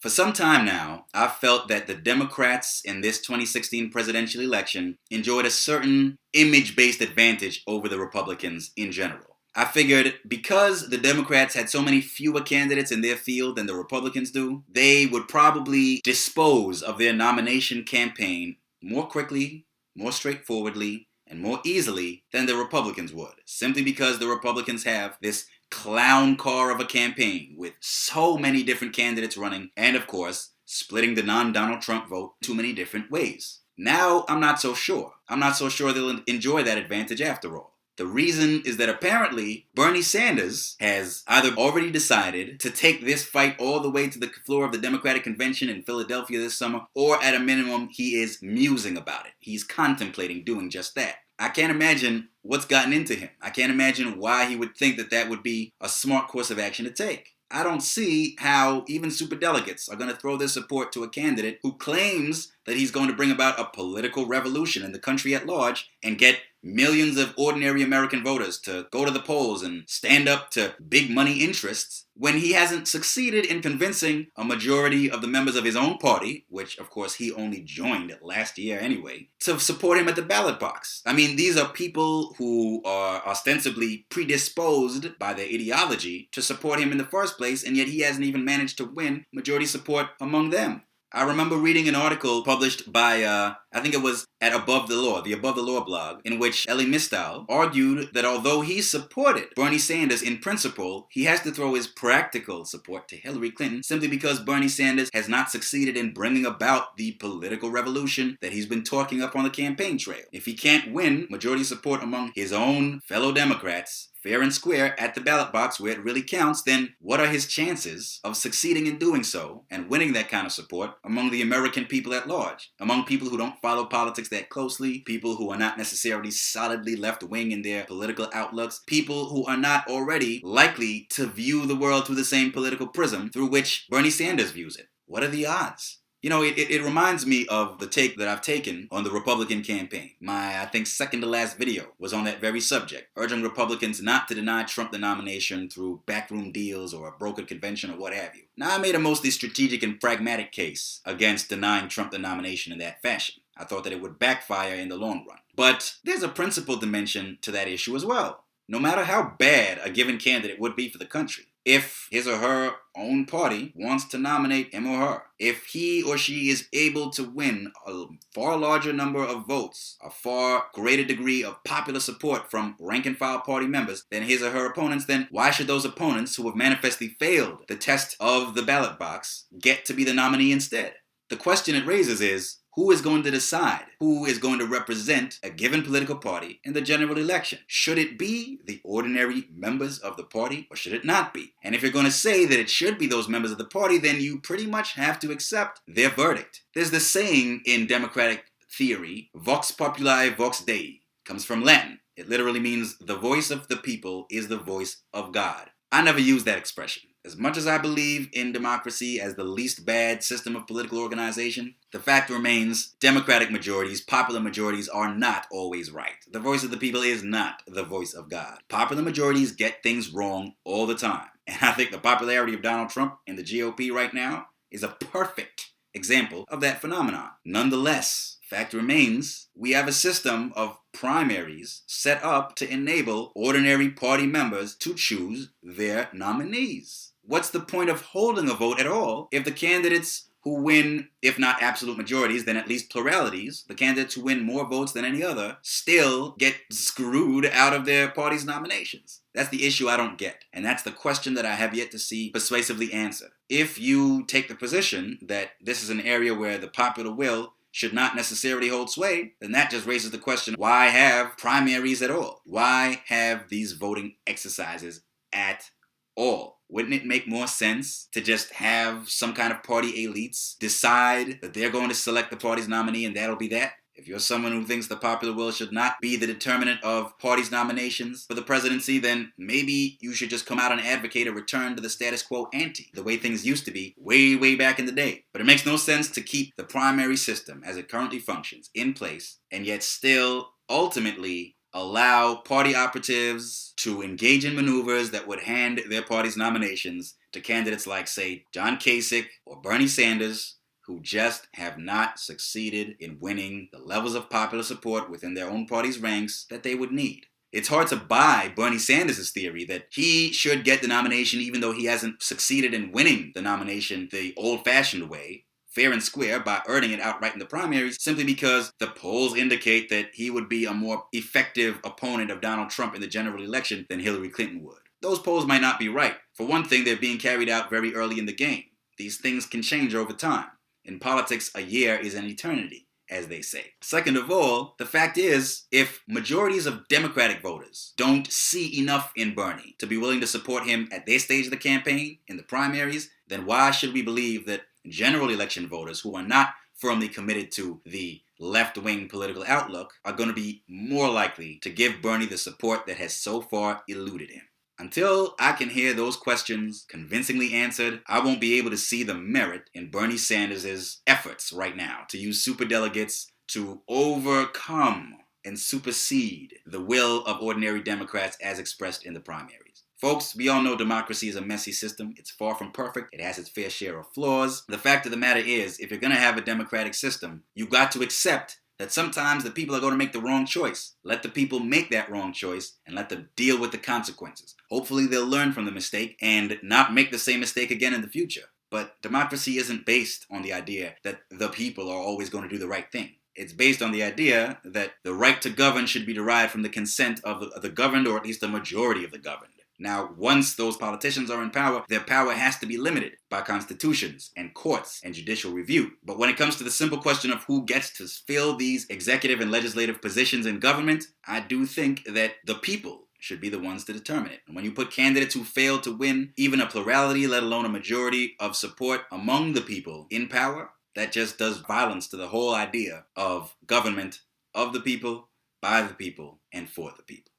For some time now, I've felt that the Democrats in this 2016 presidential election enjoyed a certain image-based advantage over the Republicans in general. I figured because the Democrats had so many fewer candidates in their field than the Republicans do, they would probably dispose of their nomination campaign more quickly, more straightforwardly, and more easily than the Republicans would, simply because the Republicans have this clown car of a campaign with so many different candidates running and, of course, splitting the non-Donald Trump vote too many different ways. Now, I'm not so sure. I'm not so sure they'll enjoy that advantage after all. The reason is that apparently Bernie Sanders has either already decided to take this fight all the way to the floor of the Democratic Convention in Philadelphia this summer, or at a minimum, he is musing about it. He's contemplating doing just that. I can't imagine what's gotten into him. I can't imagine why he would think that that would be a smart course of action to take. I don't see how even superdelegates are going to throw their support to a candidate who claims that he's going to bring about a political revolution in the country at large and get millions of ordinary American voters to go to the polls and stand up to big money interests when he hasn't succeeded in convincing a majority of the members of his own party, which of course he only joined last year anyway, to support him at the ballot box. I mean, these are people who are ostensibly predisposed by their ideology to support him in the first place, and yet he hasn't even managed to win majority support among them. I remember reading an article published by, I think it was at Above the Law blog, in which Elie Mystal argued that although he supported Bernie Sanders in principle, he has to throw his practical support to Hillary Clinton simply because Bernie Sanders has not succeeded in bringing about the political revolution that he's been talking up on the campaign trail. If he can't win majority support among his own fellow Democrats, fair and square at the ballot box where it really counts, then what are his chances of succeeding in doing so and winning that kind of support among the American people at large? Among people who don't follow politics that closely, people who are not necessarily solidly left-wing in their political outlooks, people who are not already likely to view the world through the same political prism through which Bernie Sanders views it. What are the odds? You know, it reminds me of the take that I've taken on the Republican campaign. My, I think, second to last video was on that very subject, urging Republicans not to deny Trump the nomination through backroom deals or a brokered convention or what have you. Now, I made a mostly strategic and pragmatic case against denying Trump the nomination in that fashion. I thought that it would backfire in the long run. But there's a principal dimension to that issue as well. No matter how bad a given candidate would be for the country, if his or her own party wants to nominate him or her, if he or she is able to win a far larger number of votes, a far greater degree of popular support from rank-and-file party members than his or her opponents, then why should those opponents who have manifestly failed the test of the ballot box get to be the nominee instead? The question it raises is, who is going to decide who is going to represent a given political party in the general election? Should it be the ordinary members of the party or should it not be? And if you're going to say that it should be those members of the party, then you pretty much have to accept their verdict. There's this saying in democratic theory, vox populi vox Dei, comes from Latin. It literally means the voice of the people is the voice of God. I never use that expression. As much as I believe in democracy as the least bad system of political organization, the fact remains democratic majorities, popular majorities are not always right. The voice of the people is not the voice of God. Popular majorities get things wrong all the time. And I think the popularity of Donald Trump and the GOP right now is a perfect example of that phenomenon. Nonetheless, fact remains, we have a system of primaries set up to enable ordinary party members to choose their nominees. What's the point of holding a vote at all if the candidates who win, if not absolute majorities, then at least pluralities, the candidates who win more votes than any other, still get screwed out of their party's nominations? That's the issue I don't get. And that's the question that I have yet to see persuasively answered. If you take the position that this is an area where the popular will should not necessarily hold sway, then that just raises the question, why have primaries at all? Why have these voting exercises at all? Wouldn't it make more sense to just have some kind of party elites decide that they're going to select the party's nominee and that'll be that? If you're someone who thinks the popular will should not be the determinant of parties' nominations for the presidency, then maybe you should just come out and advocate a return to the status quo ante, the way things used to be way, way back in the day. But it makes no sense to keep the primary system as it currently functions in place and yet still ultimately allow party operatives to engage in maneuvers that would hand their party's nominations to candidates like, say, John Kasich or Bernie Sanders, who just have not succeeded in winning the levels of popular support within their own party's ranks that they would need. It's hard to buy Bernie Sanders' theory that he should get the nomination even though he hasn't succeeded in winning the nomination the old-fashioned way, fair and square, by earning it outright in the primaries, simply because the polls indicate that he would be a more effective opponent of Donald Trump in the general election than Hillary Clinton would. Those polls might not be right. For one thing, they're being carried out very early in the game. These things can change over time. In politics, a year is an eternity, as they say. Second of all, the fact is, if majorities of Democratic voters don't see enough in Bernie to be willing to support him at their stage of the campaign, in the primaries, then why should we believe that general election voters who are not firmly committed to the left-wing political outlook are going to be more likely to give Bernie the support that has so far eluded him? Until I can hear those questions convincingly answered, I won't be able to see the merit in Bernie Sanders' efforts right now to use superdelegates to overcome and supersede the will of ordinary Democrats as expressed in the primaries. Folks, we all know democracy is a messy system. It's far from perfect. It has its fair share of flaws. The fact of the matter is, if you're going to have a democratic system, you've got to accept that sometimes the people are going to make the wrong choice. Let the people make that wrong choice and let them deal with the consequences. Hopefully they'll learn from the mistake and not make the same mistake again in the future. But democracy isn't based on the idea that the people are always going to do the right thing. It's based on the idea that the right to govern should be derived from the consent of the governed, or at least the majority of the governed. Now, once those politicians are in power, their power has to be limited by constitutions and courts and judicial review. But when it comes to the simple question of who gets to fill these executive and legislative positions in government, I do think that the people should be the ones to determine it. And when you put candidates who fail to win even a plurality, let alone a majority of support among the people in power, that just does violence to the whole idea of government of the people, by the people, and for the people.